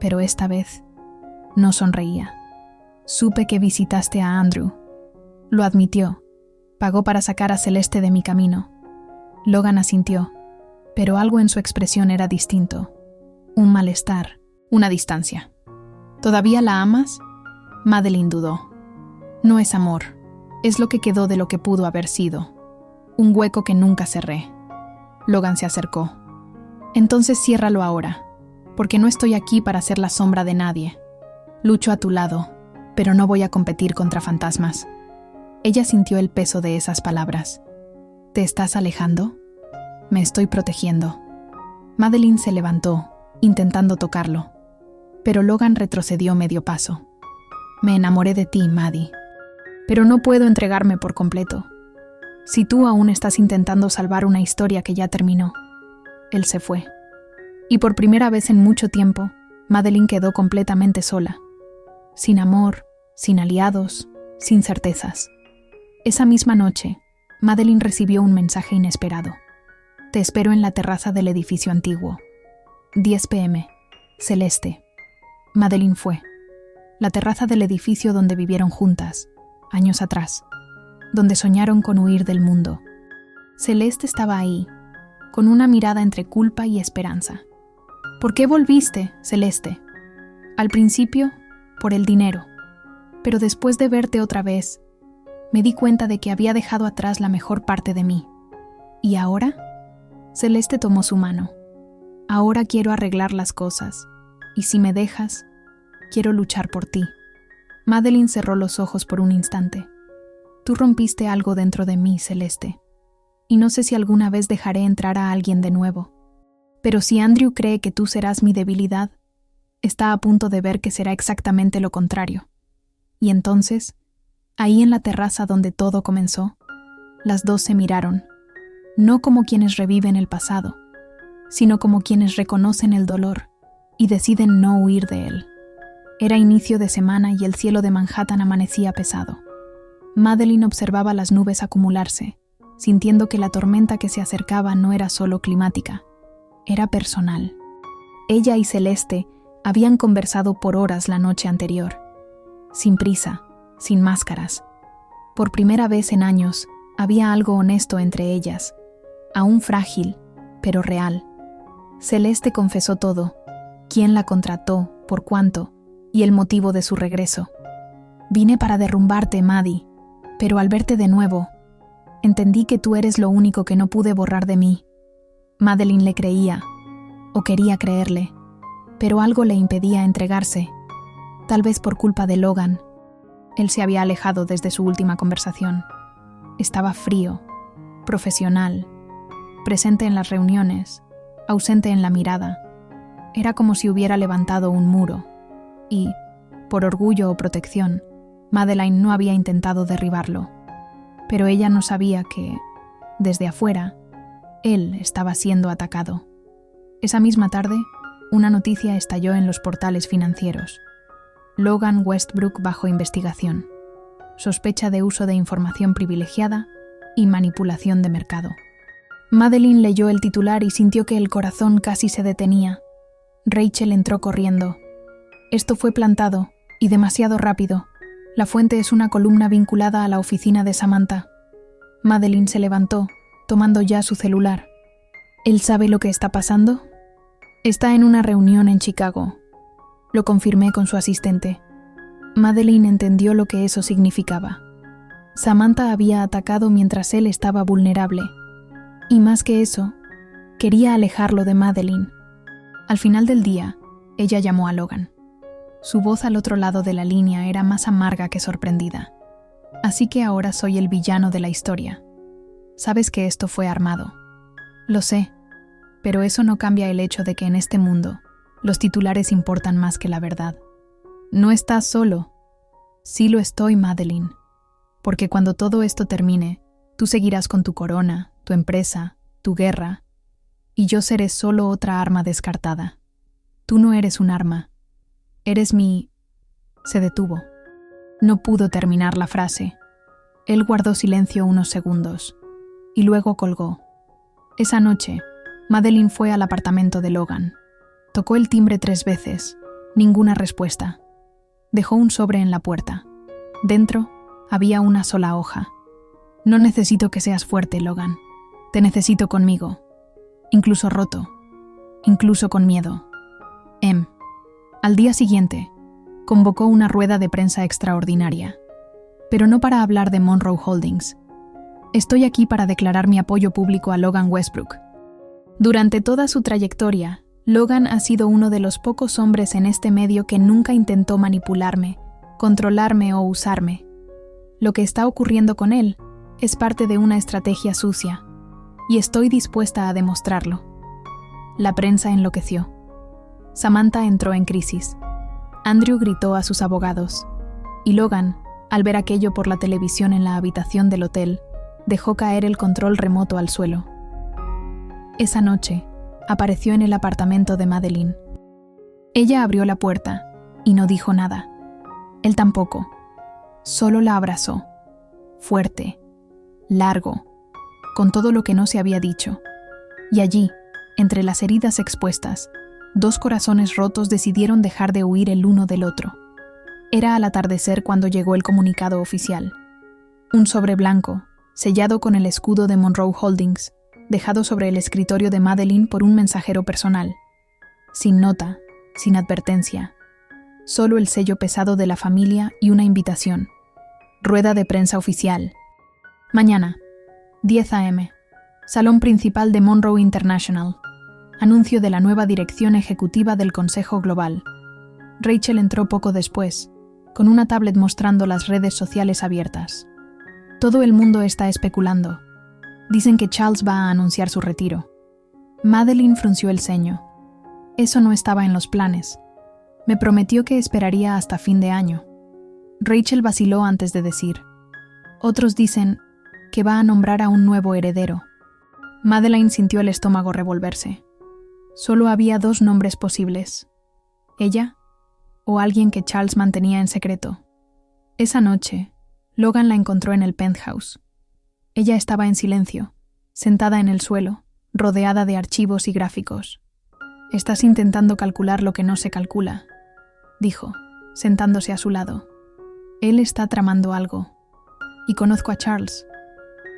Speaker 1: pero esta vez no sonreía. Supe que visitaste a Andrew. Lo admitió. Pagó para sacar a Celeste de mi camino. Logan asintió, pero algo en su expresión era distinto. Un malestar, una distancia. ¿Todavía la amas? Madeline dudó. No es amor, es lo que quedó de lo que pudo haber sido. Un hueco que nunca cerré. Logan se acercó. Entonces ciérralo ahora, porque no estoy aquí para ser la sombra de nadie. Lucho a tu lado, pero no voy a competir contra fantasmas. Ella sintió el peso de esas palabras. ¿Te estás alejando? Me estoy protegiendo. Madeline se levantó, intentando tocarlo, pero Logan retrocedió medio paso. Me enamoré de ti, Maddie, pero no puedo entregarme por completo. Si tú aún estás intentando salvar una historia que ya terminó. Él se fue. Y por primera vez en mucho tiempo, Madeline quedó completamente sola. Sin amor, sin aliados, sin certezas. Esa misma noche, Madeline recibió un mensaje inesperado. Te espero en la terraza del edificio antiguo. 10 p.m. Celeste. Madeline fue. La terraza del edificio donde vivieron juntas, años atrás, donde soñaron con huir del mundo. Celeste estaba ahí, con una mirada entre culpa y esperanza. ¿Por qué volviste, Celeste? Al principio, por el dinero, pero después de verte otra vez, me di cuenta de que había dejado atrás la mejor parte de mí. ¿Y ahora? Celeste tomó su mano. Ahora quiero arreglar las cosas, y si me dejas, quiero luchar por ti. Madeline cerró los ojos por un instante. Tú rompiste algo dentro de mí, Celeste, y no sé si alguna vez dejaré entrar a alguien de nuevo. Pero si Andrew cree que tú serás mi debilidad, está a punto de ver que será exactamente lo contrario. Y entonces, ahí en la terraza donde todo comenzó, las dos se miraron, no como quienes reviven el pasado, sino como quienes reconocen el dolor y deciden no huir de él. Era inicio de semana y el cielo de Manhattan amanecía pesado. Madeline observaba las nubes acumularse, sintiendo que la tormenta que se acercaba no era solo climática, era personal. Ella y Celeste habían conversado por horas la noche anterior, sin prisa, sin máscaras. Por primera vez en años, había algo honesto entre ellas, aún frágil, pero real. Celeste confesó todo, quién la contrató, por cuánto, y el motivo de su regreso. Vine para derrumbarte, Maddie, pero al verte de nuevo, entendí que tú eres lo único que no pude borrar de mí. Madeline le creía, o quería creerle, pero algo le impedía entregarse, tal vez por culpa de Logan. Él se había alejado desde su última conversación. Estaba frío, profesional, presente en las reuniones, ausente en la mirada. Era como si hubiera levantado un muro, y, por orgullo o protección, Madeline no había intentado derribarlo. Pero ella no sabía que, desde afuera, él estaba siendo atacado. Esa misma tarde, una noticia estalló en los portales financieros. Logan Westbrook bajo investigación. Sospecha de uso de información privilegiada y manipulación de mercado. Madeline leyó el titular y sintió que el corazón casi se detenía. Rachel entró corriendo. Esto fue plantado, y demasiado rápido. La fuente es una columna vinculada a la oficina de Samantha. Madeline se levantó, tomando ya su celular. ¿Él sabe lo que está pasando? Está en una reunión en Chicago. Lo confirmé con su asistente. Madeline entendió lo que eso significaba. Samantha había atacado mientras él estaba vulnerable. Y más que eso, quería alejarlo de Madeline. Al final del día, ella llamó a Logan. Su voz al otro lado de la línea era más amarga que sorprendida. Así que ahora soy el villano de la historia. Sabes que esto fue armado. Lo sé, pero eso no cambia el hecho de que en este mundo, los titulares importan más que la verdad. No estás solo. Sí lo estoy, Madeline. Porque cuando todo esto termine, tú seguirás con tu corona, tu empresa, tu guerra, y yo seré solo otra arma descartada. Tú no eres un arma. Eres mi... Se detuvo. No pudo terminar la frase. Él guardó silencio unos segundos, y luego colgó. Esa noche, Madeline fue al apartamento de Logan. Tocó el timbre 3 veces. Ninguna respuesta. Dejó un sobre en la puerta. Dentro había una sola hoja. No necesito que seas fuerte, Logan. Te necesito conmigo. Incluso roto. Incluso con miedo. Al día siguiente, convocó una rueda de prensa extraordinaria. Pero no para hablar de Monroe Holdings. Estoy aquí para declarar mi apoyo público a Logan Westbrook. Durante toda su trayectoria, Logan ha sido uno de los pocos hombres en este medio que nunca intentó manipularme, controlarme o usarme. Lo que está ocurriendo con él es parte de una estrategia sucia, y estoy dispuesta a demostrarlo. La prensa enloqueció. Samantha entró en crisis. Andrew gritó a sus abogados. Y Logan, al ver aquello por la televisión en la habitación del hotel, dejó caer el control remoto al suelo. Esa noche, apareció en el apartamento de Madeleine. Ella abrió la puerta y no dijo nada. Él tampoco. Solo la abrazó. Fuerte, largo, con todo lo que no se había dicho. Y allí, entre las heridas expuestas, dos corazones rotos decidieron dejar de huir el uno del otro. Era al atardecer cuando llegó el comunicado oficial. Un sobre blanco, sellado con el escudo de Monroe Holdings, dejado sobre el escritorio de Madeleine por un mensajero personal. Sin nota, sin advertencia. Solo el sello pesado de la familia y una invitación. Rueda de prensa oficial. Mañana, 10 a.m. Salón principal de Monroe International. Anuncio de la nueva dirección ejecutiva del Consejo Global. Rachel entró poco después, con una tablet mostrando las redes sociales abiertas. Todo el mundo está especulando. Dicen que Charles va a anunciar su retiro. Madeleine frunció el ceño. Eso no estaba en los planes. Me prometió que esperaría hasta fin de año. Rachel vaciló antes de decir. Otros dicen que va a nombrar a un nuevo heredero. Madeleine sintió el estómago revolverse. Solo había dos nombres posibles. Ella o alguien que Charles mantenía en secreto. Esa noche, Logan la encontró en el penthouse. Ella estaba en silencio, sentada en el suelo, rodeada de archivos y gráficos. «Estás intentando calcular lo que no se calcula», dijo, sentándose a su lado. «Él está tramando algo. Y conozco a Charles.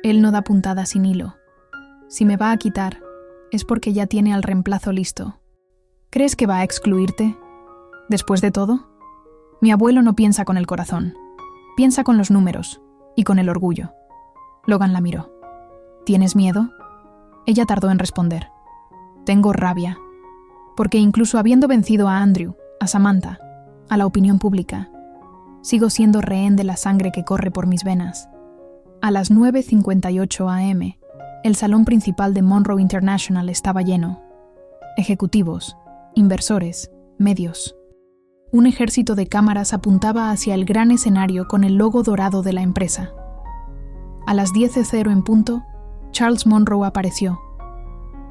Speaker 1: Él no da puntada sin hilo. Si me va a quitar, es porque ya tiene al reemplazo listo. ¿Crees que va a excluirte? Después de todo, mi abuelo no piensa con el corazón. Piensa con los números y con el orgullo». Logan la miró. «¿Tienes miedo?» Ella tardó en responder. «Tengo rabia. Porque incluso habiendo vencido a Andrew, a Samantha, a la opinión pública, sigo siendo rehén de la sangre que corre por mis venas». A las 9:58 a.m., el salón principal de Monroe International estaba lleno. Ejecutivos, inversores, medios. Un ejército de cámaras apuntaba hacia el gran escenario con el logo dorado de la empresa. A las 10:00 en punto, Charles Monroe apareció.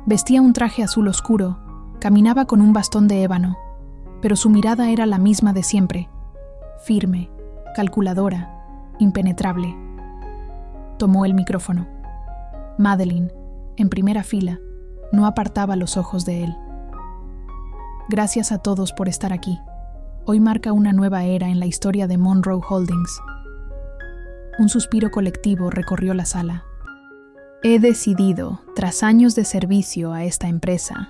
Speaker 1: Vestía un traje azul oscuro, caminaba con un bastón de ébano, pero su mirada era la misma de siempre, firme, calculadora, impenetrable. Tomó el micrófono. Madeleine, en primera fila, no apartaba los ojos de él. «Gracias a todos por estar aquí. Hoy marca una nueva era en la historia de Monroe Holdings». Un suspiro colectivo recorrió la sala. «He decidido, tras años de servicio a esta empresa,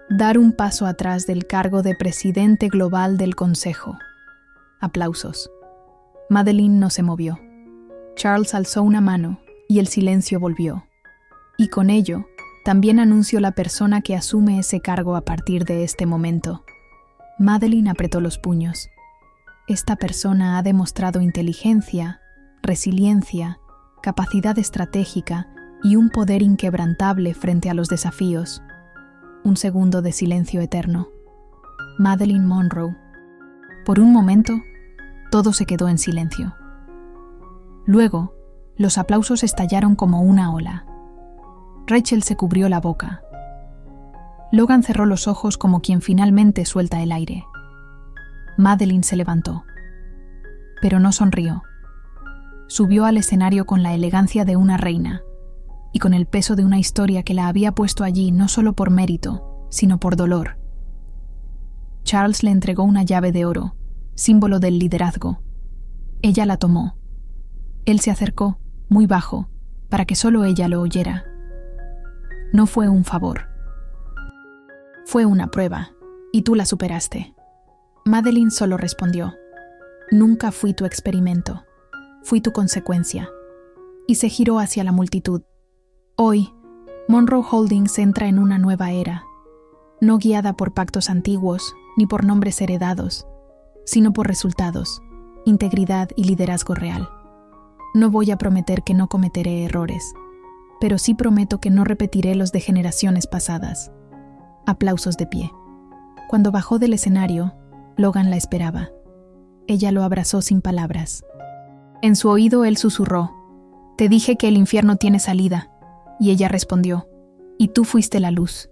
Speaker 1: dar un paso atrás del cargo de presidente global del Consejo». Aplausos. Madeleine no se movió. Charles alzó una mano y el silencio volvió. Y con ello, también anunció la persona que asume ese cargo a partir de este momento. Madeleine apretó los puños. Esta persona ha demostrado inteligencia, resiliencia, capacidad estratégica y un poder inquebrantable frente a los desafíos. Un segundo de silencio eterno. Madeleine Monroe. Por un momento, todo se quedó en silencio. Luego, los aplausos estallaron como una ola. Rachel se cubrió la boca. Logan cerró los ojos como quien finalmente suelta el aire. Madeleine se levantó, pero no sonrió. Subió al escenario con la elegancia de una reina y con el peso de una historia que la había puesto allí no solo por mérito, sino por dolor. Charles le entregó una llave de oro, símbolo del liderazgo. Ella la tomó. Él se acercó, muy bajo, para que solo ella lo oyera. No fue un favor. Fue una prueba, y tú la superaste. Madeleine solo respondió. Nunca fui tu experimento. Fui tu consecuencia. Y se giró hacia la multitud. Hoy, Monroe Holdings entra en una nueva era, no guiada por pactos antiguos ni por nombres heredados, sino por resultados, integridad y liderazgo real. No voy a prometer que no cometeré errores, pero sí prometo que no repetiré los de generaciones pasadas. Aplausos de pie. Cuando bajó del escenario, Logan la esperaba. Ella lo abrazó sin palabras. En su oído él susurró: «Te dije que el infierno tiene salida». Y ella respondió: «Y tú fuiste la luz».